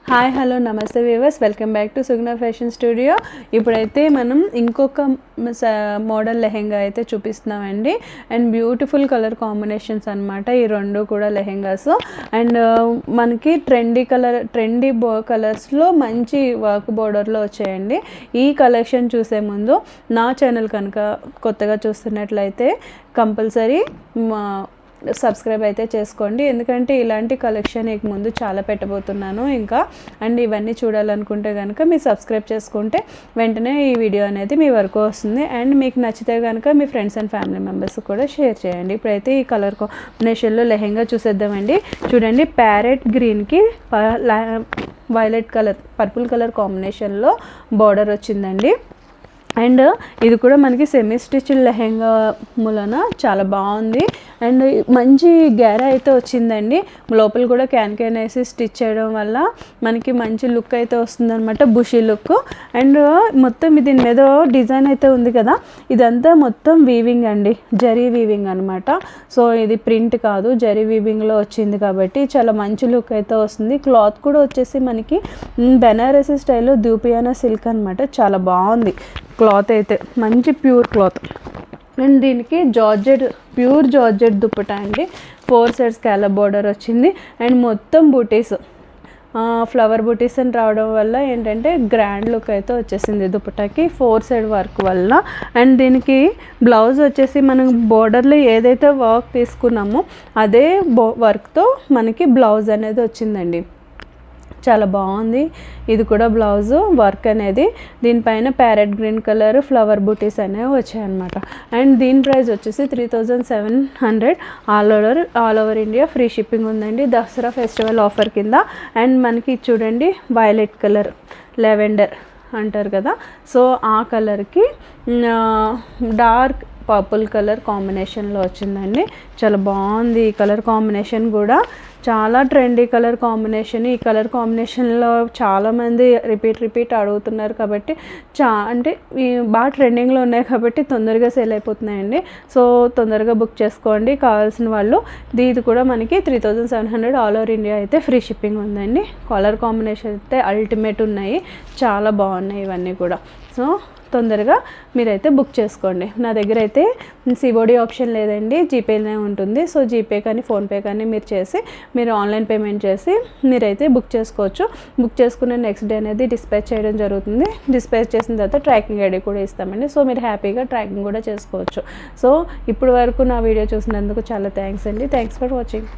Hi hello నమస్తే viewers, welcome back to Suguna fashion studio. ఇప్పుడైతే మనం ఇంకొక మోడల్ లెహెంగా అయితే చూపిస్తున్నామండి. అండ్ బ్యూటిఫుల్ కలర్ కాంబినేషన్స్ అనమాట ఈ రెండు కూడా లెహెంగాస్. అండ్ మనకి ట్రెండీ కలర్స్లో మంచి వర్క్ బోర్డర్లో వచ్చాయండి. ఈ కలెక్షన్ చూసే ముందు నా ఛానల్ కనుక కొత్తగా చూస్తున్నట్లయితే కంపల్సరీ సబ్స్క్రైబ్ అయితే చేసుకోండి, ఎందుకంటే ఇలాంటి కలెక్షన్ ఇక ముందు చాలా పెట్టబోతున్నాను ఇంకా. అండ్ ఇవన్నీ చూడాలనుకుంటే కనుక మీరు సబ్స్క్రైబ్ చేసుకుంటే వెంటనే ఈ వీడియో అనేది మీ వరకు వస్తుంది. అండ్ మీకు నచ్చితే కనుక మీ ఫ్రెండ్స్ అండ్ ఫ్యామిలీ మెంబర్స్ కూడా షేర్ చేయండి. ఇప్పుడైతే ఈ కలర్ కాంబినేషన్లో లెహెంగా చూసేద్దామండి. చూడండి, ప్యారెట్ గ్రీన్కి వైలెట్ కలర్ పర్పుల్ కలర్ కాంబినేషన్లో బార్డర్ వచ్చిందండి. అండ్ ఇది కూడా మనకి సెమీ స్టిచ్డ్ లెహెంగా మూలన చాలా బాగుంది. అండ్ మంచి గేరా అయితే వచ్చిందండి. లోపల కూడా క్యాన్ వేసి స్టిచ్ చేయడం వల్ల మనకి మంచి లుక్ అయితే వస్తుందన్నమాట, బుషీ లుక్. అండ్ మొత్తం దీని మీద డిజైన్ అయితే ఉంది కదా, ఇదంతా మొత్తం వీవింగ్ అండి, జరీ వీవింగ్ అనమాట. సో ఇది ప్రింట్ కాదు, జరీ వీవింగ్లో వచ్చింది కాబట్టి చాలా మంచి లుక్ అయితే వస్తుంది. క్లాత్ కూడా వచ్చేసి మనకి బెనారసీ స్టైల్లో దూపియానా సిల్క్ అనమాట, చాలా బాగుంది క్లాత్ అయితే, మంచి ప్యూర్ క్లాత్. అండ్ దీనికి ప్యూర్ జార్జెట్ దుప్పటా అండి. 4 సైడ్స్ స్కాలప్ బోర్డర్ వచ్చింది. అండ్ మొత్తం బూటీస్, ఫ్లవర్ బూటీస్ అని రావడం వల్ల ఏంటంటే గ్రాండ్ లుక్ అయితే వచ్చేసింది దుప్పటాకి 4 సైడ్ వర్క్ వల్ల. అండ్ దీనికి బ్లౌజ్ వచ్చేసి మనం బోర్డర్లో ఏదైతే వర్క్ తీసుకున్నామో అదే వర్క్తో మనకి బ్లౌజ్ అనేది వచ్చిందండి, చాలా బాగుంది. ఇది కూడా బ్లౌజు వర్క్ అనేది, దీనిపైన ప్యారెట్ గ్రీన్ కలర్ ఫ్లవర్ బూటీస్ అనేవి వచ్చాయన్నమాట. అండ్ దీని ప్రైస్ వచ్చేసి 3700 all over India free shipping ఉందండి, దసరా ఫెస్టివల్ ఆఫర్ కింద. అండ్ మనకి చూడండి వైలెట్ కలర్, లెవెండర్ అంటారు కదా, సో ఆ కలర్కి డార్క్ పర్పుల్ కలర్ కాంబినేషన్లో వచ్చిందండి. చాలా బాగుంది ఈ కలర్ కాంబినేషన్ కూడా, చాలా ట్రెండీ కలర్ కాంబినేషన్. ఈ కలర్ కాంబినేషన్లో చాలామంది రిపీట్ అడుగుతున్నారు కాబట్టి అంటే బాగా ట్రెండింగ్లో ఉన్నాయి కాబట్టి తొందరగా సేల్ అయిపోతున్నాయండి. సో తొందరగా బుక్ చేసుకోండి కావాల్సిన వాళ్ళు. ఇది కూడా మనకి 3700 ఆల్ ఓవర్ ఇండియా అయితే ఫ్రీ షిప్పింగ్ ఉందండి. కలర్ కాంబినేషన్ అయితే అల్టిమేట్ ఉన్నాయి, చాలా బాగున్నాయి ఇవన్నీ కూడా. సో తొందరగా మీరైతే బుక్ చేసుకోండి. నా దగ్గర అయితే సిఓడి ఆప్షన్ లేదండి, జీపేనే ఉంటుంది. సో జీపే కానీ ఫోన్పే కానీ మీరు ఆన్లైన్ పేమెంట్ చేసి మీరైతే బుక్ చేసుకోవచ్చు. బుక్ చేసుకున్న నెక్స్ట్ డే అనేది డిస్పాచ్ చేయడం జరుగుతుంది. డిస్పాచ్ చేసిన తర్వాత ట్రాకింగ్ ఐడి కూడా ఇస్తామండి. సో మీరు హ్యాపీగా ట్రాకింగ్ కూడా చేసుకోవచ్చు. సో ఇప్పుడు వరకు నా వీడియో చూసినందుకు చాలా థ్యాంక్స్ అండి. Thanks for watching.